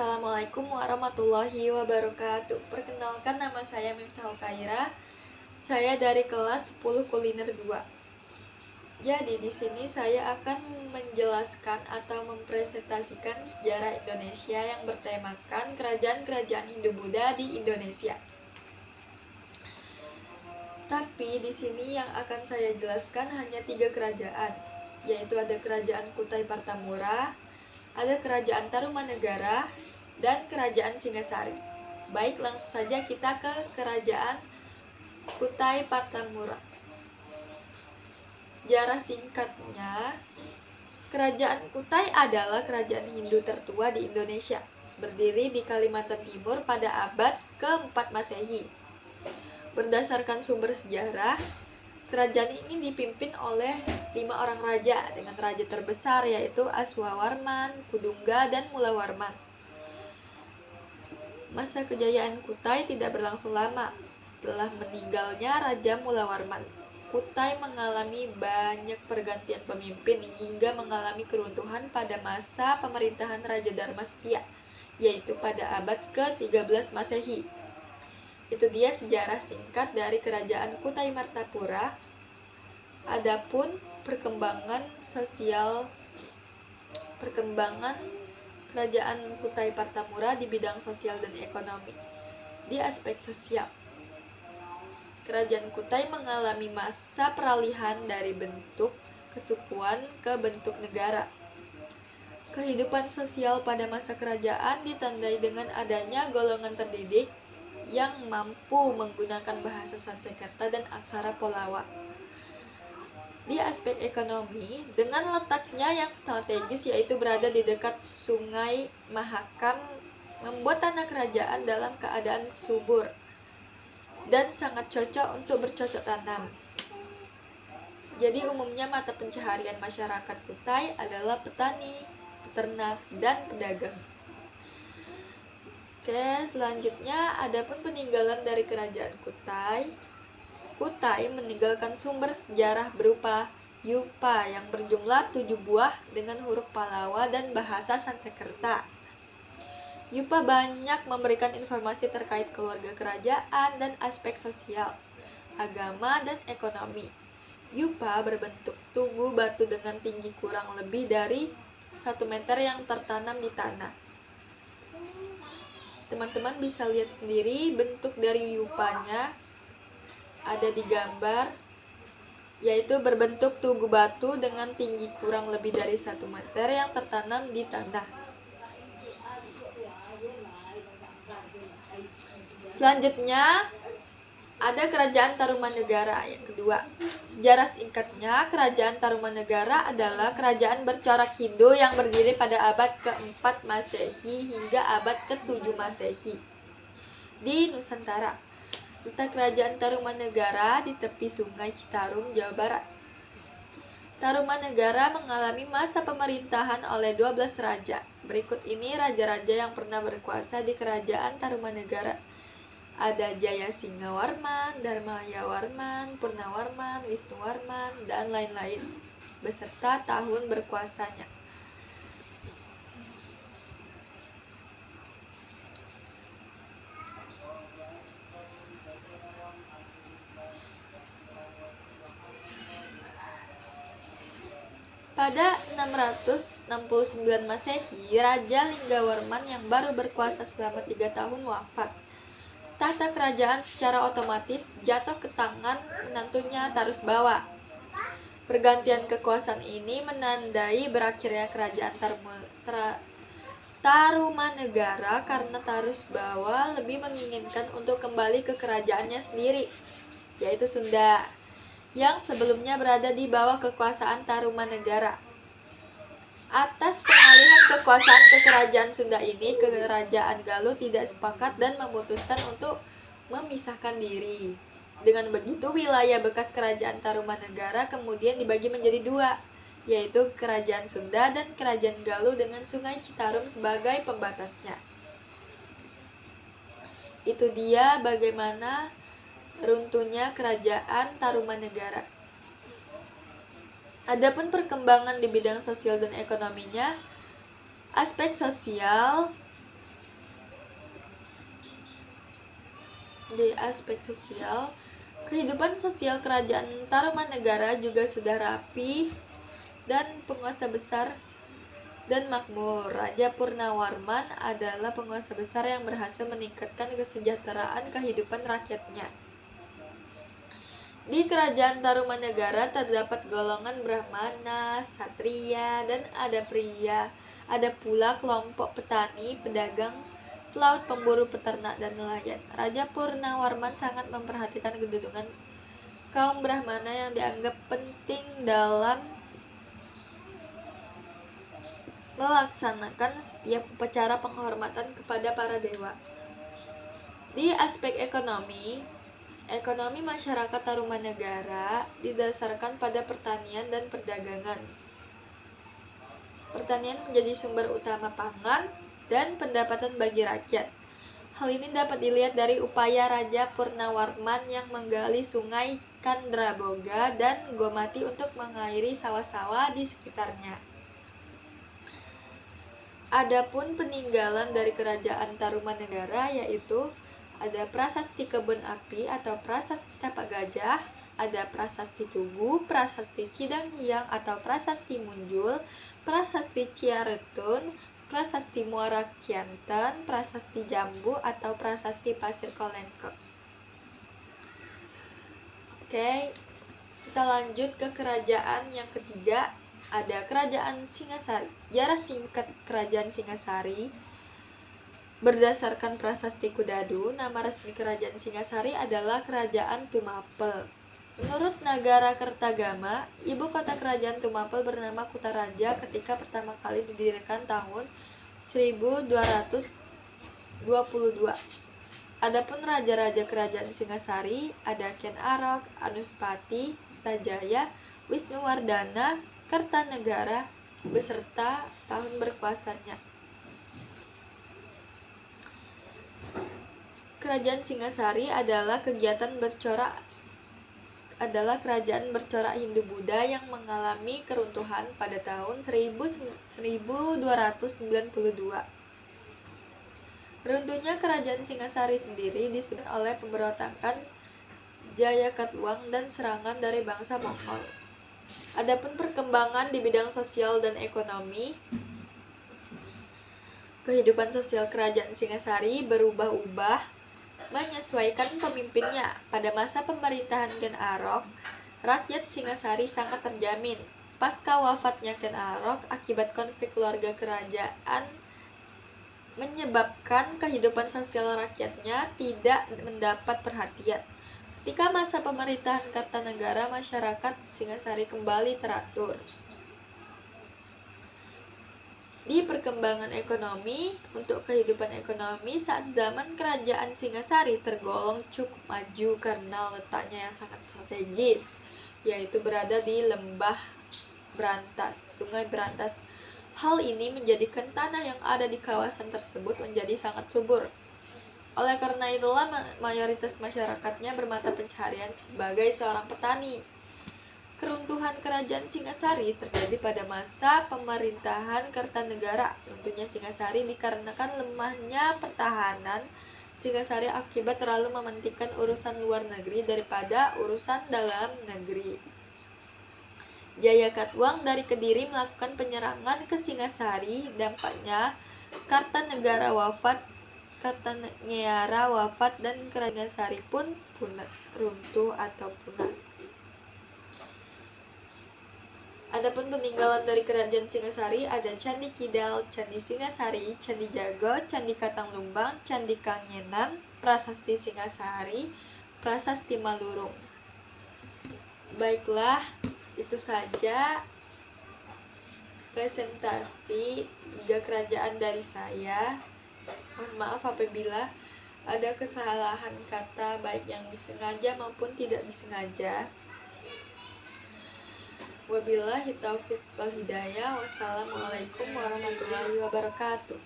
Assalamualaikum warahmatullahi wabarakatuh. Perkenalkan, nama saya Miftahul Khaira. Saya dari kelas 10 kuliner 2. Jadi di sini saya akan menjelaskan atau mempresentasikan sejarah Indonesia yang bertemakan kerajaan-kerajaan Hindu-Buddha di Indonesia. Tapi di sini yang akan saya jelaskan hanya 3 kerajaan, yaitu ada kerajaan Kutai Partamura, ada kerajaan Tarumanegara, dan kerajaan Singasari. Baik, langsung saja kita ke kerajaan Kutai Partamura. Sejarah singkatnya, kerajaan Kutai adalah kerajaan Hindu tertua di Indonesia, berdiri di Kalimantan Timur pada abad ke-4 Masehi. Berdasarkan sumber sejarah, kerajaan ini dipimpin oleh 5 orang raja dengan raja terbesar yaitu Aswawarman, Kudungga, dan Mulawarman. Masa kejayaan Kutai tidak berlangsung lama. Setelah meninggalnya Raja Mulawarman, Kutai mengalami banyak pergantian pemimpin hingga mengalami keruntuhan pada masa pemerintahan Raja Dharmastia, yaitu pada abad ke-13 Masehi. Itu dia sejarah singkat dari kerajaan Kutai Martapura. Adapun perkembangan kerajaan Kutai Partamura di bidang sosial dan ekonomi. Di aspek sosial, kerajaan Kutai mengalami masa peralihan dari bentuk kesukuan ke bentuk negara. Kehidupan sosial pada masa kerajaan ditandai dengan adanya golongan terdidik yang mampu menggunakan bahasa Sanskerta dan aksara Polawa. Di aspek ekonomi, dengan letaknya yang strategis yaitu berada di dekat Sungai Mahakam, membuat tanah kerajaan dalam keadaan subur dan sangat cocok untuk bercocok tanam. Jadi umumnya mata pencaharian masyarakat Kutai adalah petani, peternak, dan pedagang. Oke, selanjutnya adapun peninggalan dari kerajaan Kutai. Kutai meninggalkan sumber sejarah berupa yupa yang berjumlah 7 buah dengan huruf Palawa dan bahasa Sanskerta. Yupa banyak memberikan informasi terkait keluarga kerajaan dan aspek sosial, agama, dan ekonomi. Yupa berbentuk tugu batu dengan tinggi kurang lebih dari 1 meter yang tertanam di tanah. Teman-teman bisa lihat sendiri bentuk dari yupanya ada di gambar, yaitu berbentuk tugu batu dengan tinggi kurang lebih dari 1 meter yang tertanam di tanah. Selanjutnya ada kerajaan Tarumanegara yang kedua. Sejarah singkatnya, kerajaan Tarumanegara adalah kerajaan bercorak Hindu yang berdiri pada abad ke-4 Masehi hingga abad ke-7 Masehi di Nusantara. Letak kerajaan Tarumanegara di tepi Sungai Citarum, Jawa Barat. Tarumanegara mengalami masa pemerintahan oleh 12 raja. Berikut ini raja-raja yang pernah berkuasa di kerajaan Tarumanegara. Ada Jayasinghawarman, Dharmayawarman, Purnawarman, Wisnuwarman, dan lain-lain, beserta tahun berkuasanya. Pada 669 Masehi, Raja Linggawarman yang baru berkuasa selama 3 tahun wafat. Tahta kerajaan secara otomatis jatuh ke tangan menantunya Tarusbawa. Pergantian kekuasaan ini menandai berakhirnya kerajaan Tarumanegara karena Tarusbawa lebih menginginkan untuk kembali ke kerajaannya sendiri, yaitu Sunda, yang sebelumnya berada di bawah kekuasaan Tarumanegara. Atas pengalihan kekuasaan ke kerajaan Sunda ini, kerajaan Galuh tidak sepakat dan memutuskan untuk memisahkan diri. Dengan begitu, wilayah bekas kerajaan Tarumanegara kemudian dibagi menjadi 2, yaitu kerajaan Sunda dan kerajaan Galuh dengan Sungai Citarum sebagai pembatasnya. Itu dia bagaimana runtuhnya kerajaan Tarumanegara. Adapun perkembangan di bidang sosial dan ekonominya, aspek sosial, Di aspek sosial, kehidupan sosial kerajaan Tarumanegara juga sudah rapi dan penguasa besar dan makmur. Raja Purnawarman adalah penguasa besar yang berhasil meningkatkan kesejahteraan kehidupan rakyatnya. Di kerajaan Tarumanegara terdapat golongan Brahmana, Satria, dan ada pria. Ada pula kelompok petani, pedagang, pelaut, pemburu, peternak, dan nelayan. Raja Purnawarman sangat memperhatikan kedudukan kaum Brahmana yang dianggap penting dalam melaksanakan setiap upacara penghormatan kepada para dewa. Di aspek ekonomi, ekonomi masyarakat Tarumanegara didasarkan pada pertanian dan perdagangan. Pertanian menjadi sumber utama pangan dan pendapatan bagi rakyat. Hal ini dapat dilihat dari upaya Raja Purnawarman yang menggali sungai Kandraboga dan Gomati untuk mengairi sawah-sawah di sekitarnya. Adapun peninggalan dari kerajaan Tarumanegara yaitu ada prasasti kebun api atau prasasti tapak gajah, ada prasasti Tugu, prasasti Cidang Hiang atau prasasti Munjul, prasasti Ciaretun, prasasti Muara Kianten, prasasti Jambu atau prasasti Pasir Kolengkeng. Oke, kita lanjut ke kerajaan yang ketiga. Ada kerajaan Singasari. Sejarah singkat kerajaan Singasari berdasarkan prasasti Kudadu, nama resmi kerajaan Singasari adalah Kerajaan Tumapel. Menurut Nagara Kertagama, ibu kota kerajaan Tumapel bernama Kutaraja ketika pertama kali didirikan tahun 1222. Adapun raja-raja kerajaan Singasari ada Ken Arok, Anuspati, Tajaya, Wisnuwardana, Kertanegara beserta tahun berkuasanya. Kerajaan Singasari adalah kerajaan bercorak Hindu-Buddha yang mengalami keruntuhan pada tahun 1292. Runtuhnya kerajaan Singasari sendiri disebabkan oleh pemberontakan Jayakatwang dan serangan dari bangsa Mongol. Adapun perkembangan di bidang sosial dan ekonomi, kehidupan sosial kerajaan Singasari berubah-ubah menyesuaikan pemimpinnya. Pada masa pemerintahan Ken Arok, rakyat Singasari sangat terjamin. Pasca wafatnya Ken Arok, akibat konflik keluarga kerajaan menyebabkan kehidupan sosial rakyatnya tidak mendapat perhatian. Ketika masa pemerintahan Kartanegara, masyarakat Singasari kembali teratur. Di perkembangan ekonomi, untuk kehidupan ekonomi saat zaman kerajaan Singasari tergolong cukup maju karena letaknya yang sangat strategis, yaitu berada di lembah Brantas, Sungai Brantas. Hal ini menjadikan tanah yang ada di kawasan tersebut menjadi sangat subur. Oleh karena itulah mayoritas masyarakatnya bermata pencaharian sebagai seorang petani. Keruntuhan kerajaan Singasari terjadi pada masa pemerintahan Kertanegara. Runtuhnya Singasari dikarenakan lemahnya pertahanan Singasari akibat terlalu mementingkan urusan luar negeri daripada urusan dalam negeri. Jayakatwang dari Kediri melakukan penyerangan ke Singasari. Dampaknya Kartanegara wafat dan kerajaan Singasari pun runtuh atau punah. Adapun peninggalan dari kerajaan Singasari ada Candi Kidal, Candi Singasari, Candi Jago, Candi Katanglumbang, Candi Kangenan, Prasasti Singasari, Prasasti Malurung. Baiklah, itu saja presentasi 3 kerajaan dari saya. Mohon maaf apabila ada kesalahan kata baik yang disengaja maupun tidak disengaja. Wabillahi taufiq wal hidayah. Wassalamualaikum warahmatullahi wabarakatuh.